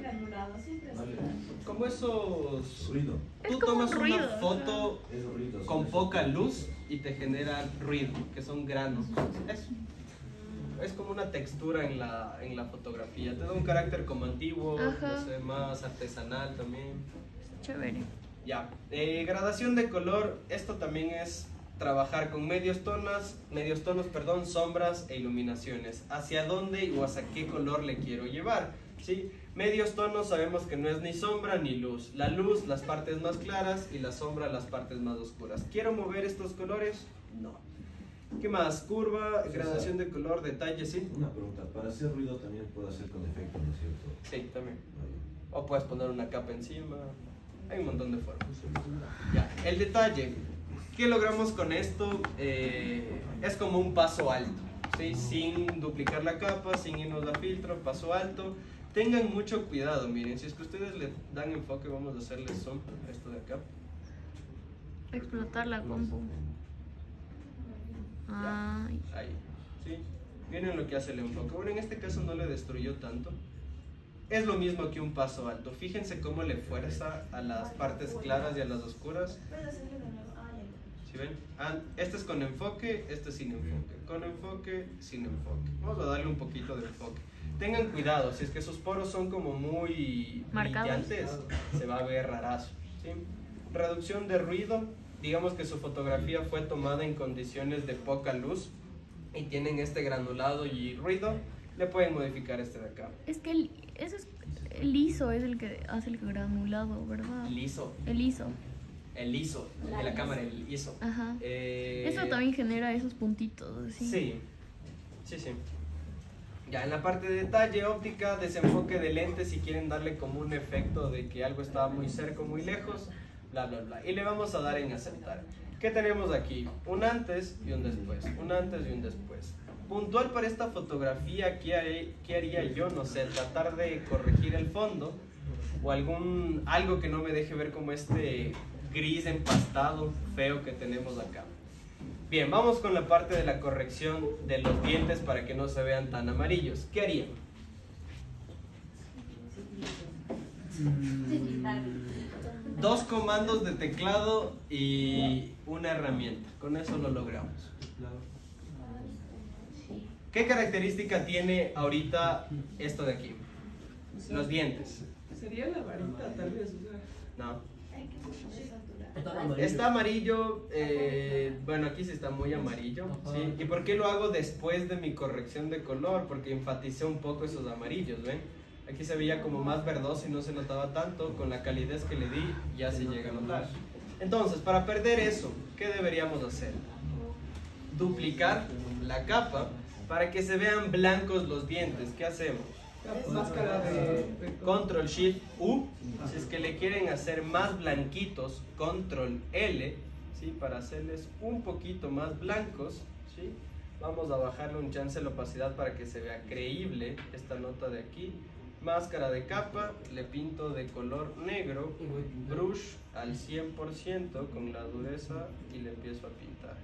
Como esos... Ruido. Tú Es como tomas un una ruido, foto Es ruido. con poca luz y te genera ruido, que son granos. Eso. Es como una textura en la fotografía. Te da un carácter como antiguo, Ajá. no sé, más artesanal también. Chévere. Ya. Gradación de color. Esto también es trabajar con medios tonos, sombras e iluminaciones. ¿Hacia dónde o hacia qué color le quiero llevar? ¿Sí? Medios tonos sabemos que no es ni sombra ni luz. La luz, las partes más claras, y la sombra, las partes más oscuras. ¿Quiero mover estos colores? No. ¿Qué más? Curva, gradación de color, detalle, ¿sí? Una pregunta, para hacer ruido también puedo hacer con efecto, ¿no es cierto? Sí, también. o puedes poner una capa encima. Hay un montón de formas. Ya, el detalle, ¿qué logramos con esto? Es como un paso alto, ¿sí? Sin duplicar la capa, sin irnos a filtro, paso alto. Tengan mucho cuidado, miren, si es que ustedes le dan enfoque, vamos a hacerle zoom a esto de acá. Explotar la compu. Ay. Ahí, ¿sí? Miren lo que hace el enfoque. Bueno, en este caso no le destruyó tanto. Es lo mismo que un paso alto. Fíjense cómo le fuerza a las partes claras y a las oscuras. ¿Sí ven? Este es con enfoque, este es sin enfoque. Con enfoque, sin enfoque. Vamos a darle un poquito de enfoque. Tengan cuidado, si es que sus poros son como muy marcados, brillantes, se va a ver rarazo, ¿sí? Reducción de ruido. Digamos que su fotografía fue tomada en condiciones de poca luz y tienen este granulado y ruido, le pueden modificar este de acá. Es que ese es el ISO, es el que hace el granulado, ¿verdad? El ISO. El ISO. El ISO de la cámara, el ISO. Ajá. Eso también genera esos puntitos, ¿sí? Sí, sí, sí. Ya en la parte de detalle, óptica, desenfoque de lentes, si quieren darle como un efecto de que algo está muy cerca o muy lejos, bla, bla, bla. Y le vamos a dar en aceptar. ¿Qué tenemos aquí? Un antes y un después. Un antes y un después. Puntual para esta fotografía, ¿qué haría yo? No sé, tratar de corregir el fondo o algo que no me deje ver como este gris empastado feo que tenemos acá. Bien, vamos con la parte de la corrección de los dientes para que no se vean tan amarillos. ¿Qué harían? Dos comandos de teclado y una herramienta. Con eso lo logramos. ¿Qué característica tiene ahorita esto de aquí? Los dientes. Sería la varita, tal vez. No. Está amarillo, bueno, aquí sí está muy amarillo, ¿sí? ¿Y por qué lo hago después de mi corrección de color? Porque enfaticé un poco esos amarillos, ¿ven? Aquí se veía como más verdoso y no se notaba tanto, con la calidez que le di ya se llega a notar. Entonces, para perder eso, ¿qué deberíamos hacer? Duplicar la capa para que se vean blancos los dientes. ¿Qué hacemos? Máscara de... Control Shift U. Si es que le quieren hacer más blanquitos, Control L, ¿sí? Para hacerles un poquito más blancos, ¿sí? Vamos a bajarle un chance la opacidad para que se vea creíble esta nota de aquí. Máscara de capa, le pinto de color negro, brush al 100% con la dureza y le empiezo a pintar.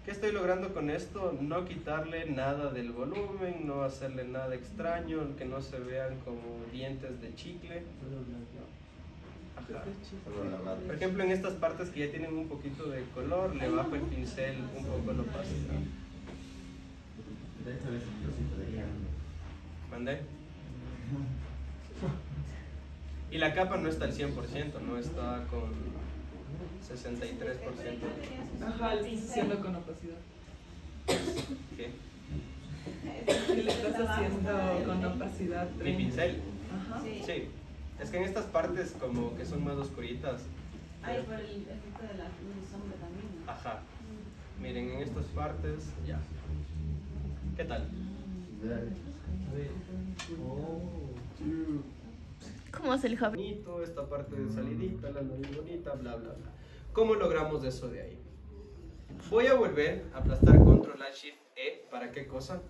¿Qué estoy logrando con esto? No quitarle nada del volumen, no hacerle nada extraño, que no se vean como dientes de chicle. Ajá. Por ejemplo, en estas partes que ya tienen un poquito de color, le bajo el pincel un poco la opacidad. ¿Mandé? Y la capa no está al 100%, no está con 63%. Ajá, siendo con opacidad. ¿Qué? ¿Qué le estás haciendo con opacidad? Mi pincel. Ajá. Sí. Es que en estas partes como que son más oscuritas. Ay, por el efecto de la luz y sombra también, ¿no? Ajá. Miren, en estas partes, ya. ¿Qué tal? ¿Cómo hace el Javi? Bonito, esta parte de salidita, la nariz bonita, bla, bla, bla. ¿Cómo logramos eso de ahí? Voy a volver a aplastar Control Shift E. ¿Para qué cosa?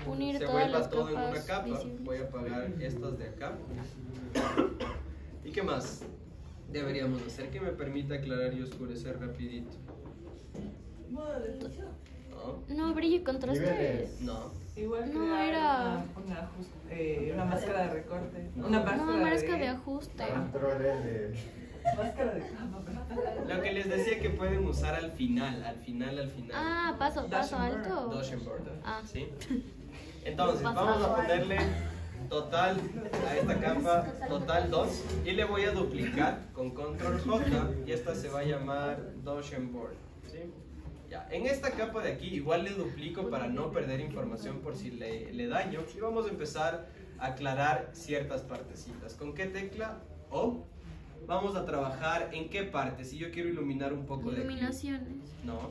Unir Se todas vuelva las todo en una capas capa. visibles. Voy a apagar estas de acá. ¿Y qué más deberíamos hacer que me permita aclarar y oscurecer rapidito? ¿No? No, brillo y contraste. No. Igual No, crear era- una máscara de recorte. No. Una No, máscara marca de ajuste. Máscara de capa. Lo que les decía que pueden usar al final. Ah, paso alto. Dodge border. Ah. ¿Sí? Entonces, Paso vamos a alto. ponerle total a esta capa, total 2. Y le voy a duplicar con Control J. Y esta se va a llamar Dodge Board. ¿Sí? Ya. En esta capa de aquí, igual le duplico para no perder información por si le daño. Y vamos a empezar a aclarar ciertas partecitas. ¿Con qué tecla? O. Vamos a trabajar en qué parte. Si yo quiero iluminar un poco de aquí. Iluminaciones. No.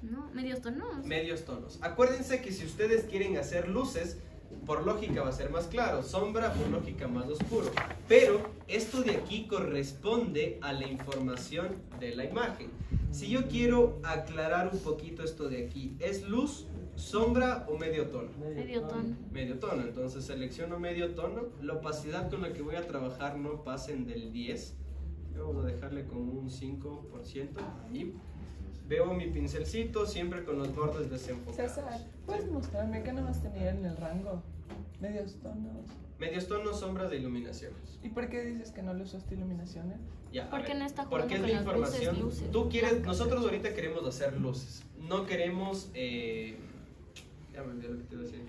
¿no? Medios tonos. Medios tonos. Acuérdense que si ustedes quieren hacer luces, por lógica va a ser más claro, sombra por lógica más oscuro. Pero esto de aquí corresponde a la información de la imagen. Si yo quiero aclarar un poquito esto de aquí, ¿es luz, sombra o medio tono? Medio tono. Medio tono, entonces selecciono medio tono. La opacidad con la que voy a trabajar no pasen del 10. Vamos a dejarle como un 5% y veo mi pincelcito siempre con los bordes desenfocados. César, ¿puedes mostrarme qué nomás tenía en el rango? Medios tonos. Medios tonos, sombras de iluminaciones. ¿Y por qué dices que no le usaste iluminaciones? Ya, a Porque ver, no está jugando porque es con la las información. luces Tú quieres, blancas. nosotros ahorita queremos hacer luces. No queremos, ya me olvidé lo que te iba a decir.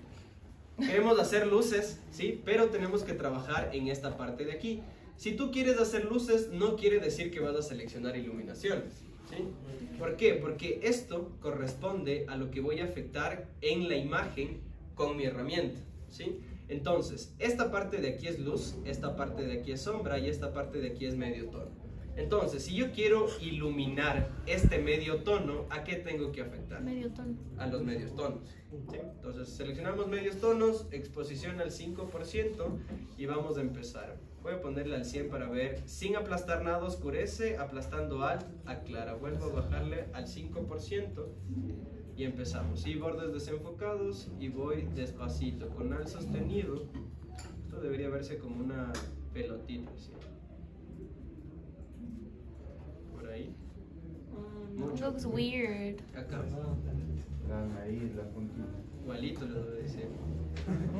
Queremos hacer luces, sí, pero tenemos que trabajar en esta parte de aquí. Si tú quieres hacer luces, no quiere decir que vas a seleccionar iluminaciones, ¿sí? ¿Por qué? Porque esto corresponde a lo que voy a afectar en la imagen con mi herramienta, ¿sí? Entonces, esta parte de aquí es luz, esta parte de aquí es sombra y esta parte de aquí es medio tono. Entonces, si yo quiero iluminar este medio tono, ¿a qué tengo que afectar? Medio tono. A los medios tonos, ¿sí? Entonces, seleccionamos medios tonos, exposición al 5% y vamos a empezar. Voy a ponerle al 100 para ver, sin aplastar nada oscurece, aplastando alt, aclara. Vuelvo a bajarle al 5% y empezamos. Y bordes desenfocados y voy despacito, con alt sostenido. Esto debería verse como una pelotita, ¿sí? Por ahí. Mucho. Looks weird. Acá. La nariz, la puntita. Igualito les voy a decir.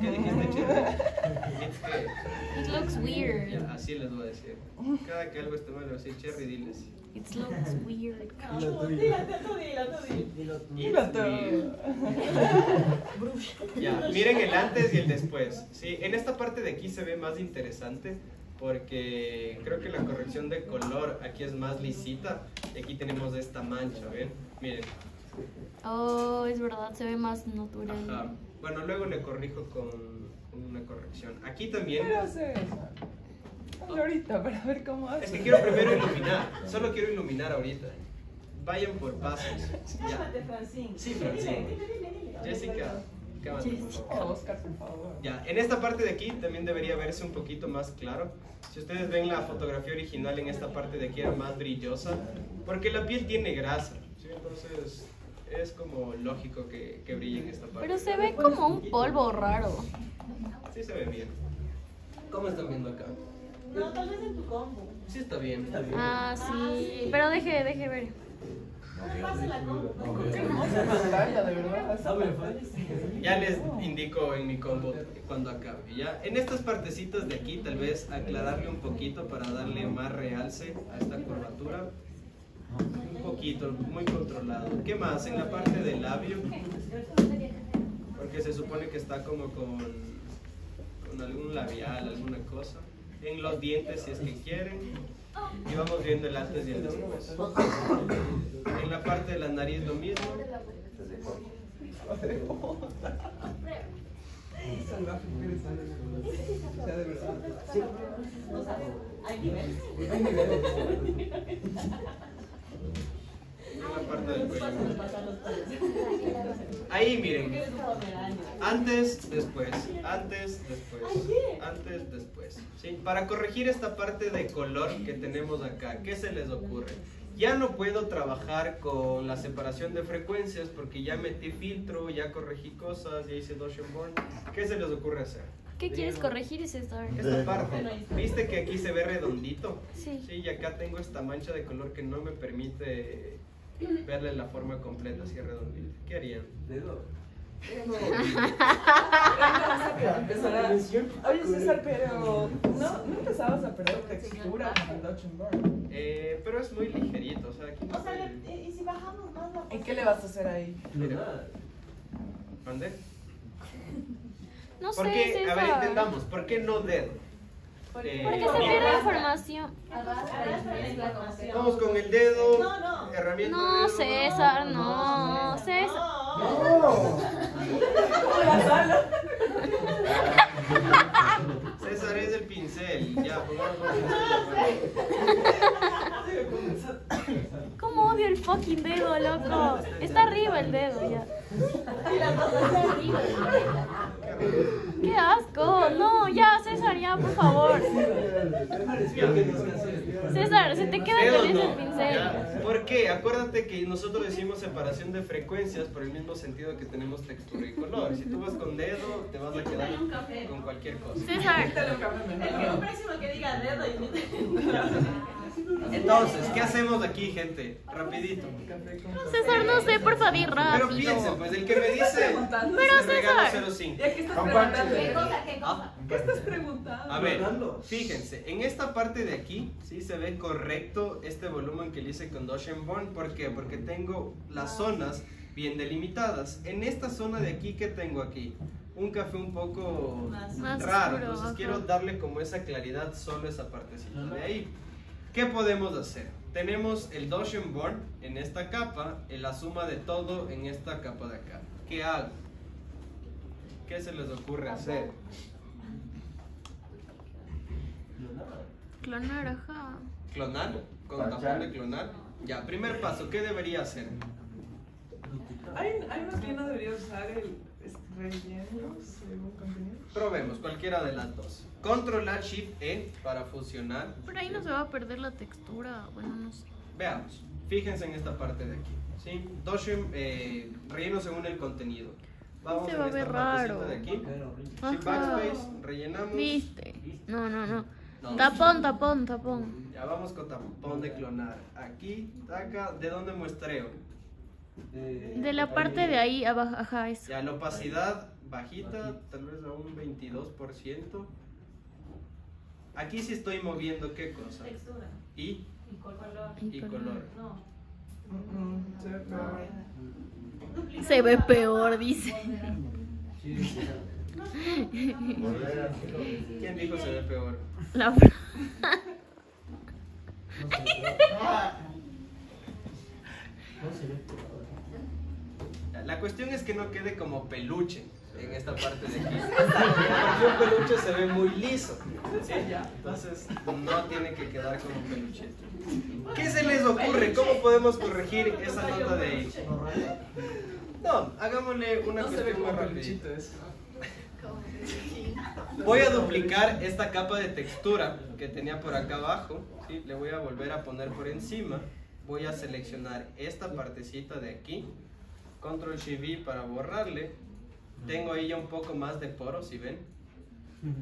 ¿Qué dijiste, Cherry? It looks weird. Ya, así les voy a decir. Cada que algo esté mal, voy a decir, Cherry, diles. It looks weird. Dilo tú. Ya, miren el antes y el después. Sí, en esta parte de aquí se ve más interesante porque creo que la corrección de color aquí es más lisita. Y aquí tenemos esta mancha, ¿ven? Miren. Oh, es verdad, se ve más natural. Ajá. Bueno, luego le corrijo con una corrección. Aquí también. Pero César, hazlo ahorita para ver cómo haces. Es que quiero primero iluminar. Solo quiero iluminar ahorita. Vayan por pasos. Ya. Llámate Francine. Sí, Francine. Jessica. Cámate, por favor. Oh, Oscar, por favor. Ya, en esta parte de aquí también debería verse un poquito más claro. Si ustedes ven la fotografía original, en esta parte de aquí era más brillosa, porque la piel tiene grasa, ¿sí? Entonces es como lógico que brille en esta parte. Pero se ve como un polvo raro. Sí se ve bien. ¿Cómo están viendo acá? No, tal vez en tu combo. Sí está bien. Ah, sí. Pero deje ver. No pase la combo. Qué hermosa pantalla, de verdad. Ya les indico en mi combo cuando acabe. Ya, en estas partecitas de aquí tal vez aclararle un poquito para darle más realce a esta curvatura. Un poquito, muy controlado. ¿Qué más? En la parte del labio, porque se supone que está como con algún labial, alguna cosa. En los dientes si es que quieren. Y vamos viendo el antes y el después. En la parte de la nariz lo mismo. Salvaje, porque eres algo. O sea, de verdad. O sea, hay niveles. En la parte del Tú cuello. vas a los palos. Ahí miren. Eres un pomerano. Antes, después, antes, después, antes, después. ¿Sí? Para corregir esta parte de color que tenemos acá, ¿qué se les ocurre? Ya no puedo trabajar con la separación de frecuencias porque ya metí filtro, ya corregí cosas, ya hice Gaussian Born. ¿Qué se les ocurre hacer? ¿Qué quieres corregir, César? Esta parte, ¿viste que aquí se ve redondito? Sí. Sí, y acá tengo esta mancha de color que no me permite verle la forma completa, así redondita. ¿Qué harían? Oye, César, pero ¿no empezabas a perder textura con el Dodge and Burn? Pero es muy ligerito, o sea, aquí no O sea, estoy- y si bajamos más la ¿Y qué le vas a hacer ahí? ¿Mande? No sé, ¿Por qué? A ver, César. entendamos, ¿por qué no dedo? Porque se pierde información. arrastra la información. Vamos con el dedo, No. herramienta. No, dedo. César, no. César. César es el pincel, ya, pongamos con el pincel. ¿Cómo odio el fucking dedo, loco? Está arriba. ¡Qué asco! No, ya, César, ya, por favor. César, se te queda ¿Dedo caliente no? el pincel. Ya. ¿Por qué? Acuérdate que nosotros decimos separación de frecuencias por el mismo sentido que tenemos textura y color. Si tú vas con dedo, te vas a quedar con cualquier cosa. César, El próximo que diga dedo y Entonces, ¿qué hacemos aquí, gente? Rapidito. César, no sé, por favor, Pero rápido. piensen, pues el que me dice Pero, te regalo César. 0,5. ¿Y a qué estás Comparche. preguntando? ¿Qué cosa? ¿Qué estás preguntando? A ver, fíjense, en esta parte de aquí, sí se ve correcto este volumen que le hice con Doshenborn. ¿Por qué? Porque tengo las zonas bien delimitadas. En esta zona de aquí, ¿qué tengo aquí? Un café un poco Más raro, oscuro, entonces ajá. quiero darle como esa claridad solo a esa partecita de ahí. ¿Qué podemos hacer? Tenemos el Doshenborn en esta capa, la suma de todo en esta capa de acá. ¿Qué hago? ¿Qué se les ocurre hacer? Clonar, ajá. ¿Clonar? ¿Con tapón de clonar? Ya, primer paso, ¿qué debería hacer? Hay unos que no debería usar el relleno según contenido. Probemos cualquiera de las dos. Control A, Shift E para fusionar. Por ahí no se va a perder la textura. Bueno, no sé. Veamos. Fíjense en esta parte de aquí. ¿Sí? Doshen, relleno según el contenido. Vamos Se en va a esta ver partecita raro. de aquí. Ajá. Shift Backspace, rellenamos. ¿Viste? No. No. Tapón. Ya vamos con tapón de clonar. Aquí, acá, ¿de dónde muestreo? De la parte de ahí abajo, ajá, eso. Ya, la opacidad bajita, tal vez a un 22%. Aquí sí estoy moviendo qué cosa. Textura Y y color. color. No. Se ve peor. Se ve peor, dice. ¿Quién dijo se ve peor? La La cuestión es que no quede como peluche en esta parte de aquí. Porque un peluche se ve muy liso. ¿Sí? Entonces no tiene que quedar como peluche. ¿Qué se les ocurre? ¿Cómo podemos corregir esa nota de ahí? No, hagámosle una No se ve cuestión como más rápida. peluchito eso. Voy a duplicar esta capa de textura que tenía por acá abajo, ¿sí? Le voy a volver a poner por encima. Voy a seleccionar esta partecita de aquí, Control Shift V para borrarle. Tengo ahí ya un poco más de poros, si ven,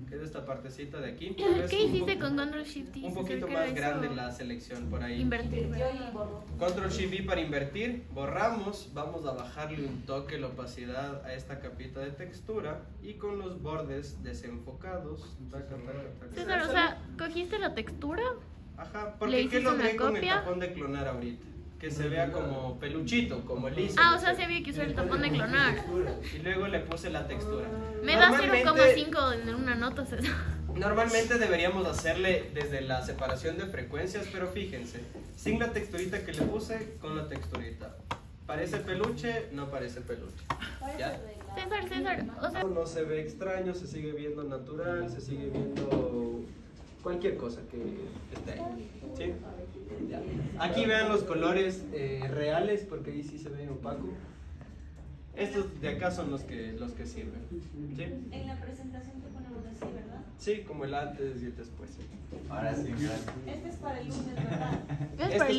que es esta partecita de aquí. ¿Qué hiciste con Control Shift? Un poquito más grande la selección por ahí. Invertir. Control Shift V para invertir, borramos, vamos a bajarle un toque la opacidad a esta capita de textura y con los bordes desenfocados. César, o sea, ¿cogiste la textura? Ajá, ¿Le porque ¿qué hiciste logré una con el copia? tapón de clonar ahorita? Que se vea como peluchito, como liso. Ah, o sea, sí había que usar el tapón de clonar. Y luego le puse la textura. Me da Normalmente- 0,5 en una nota, César. Normalmente deberíamos hacerle desde la separación de frecuencias, pero fíjense, sin la texturita que le puse, con la texturita. ¿Parece peluche? No parece peluche. ¿Ya? César, o sea, No se ve extraño, se sigue viendo natural, se sigue viendo cualquier cosa que esté ahí. ¿Sí? Ya. Aquí vean los colores reales, porque ahí sí se ve opaco. Estos de acá son los que sirven. ¿Sí? En la presentación te ponemos así, ¿verdad? Sí, como el antes y el después. Ahora sí, gracias. Este es para el lunes, ¿verdad? es para el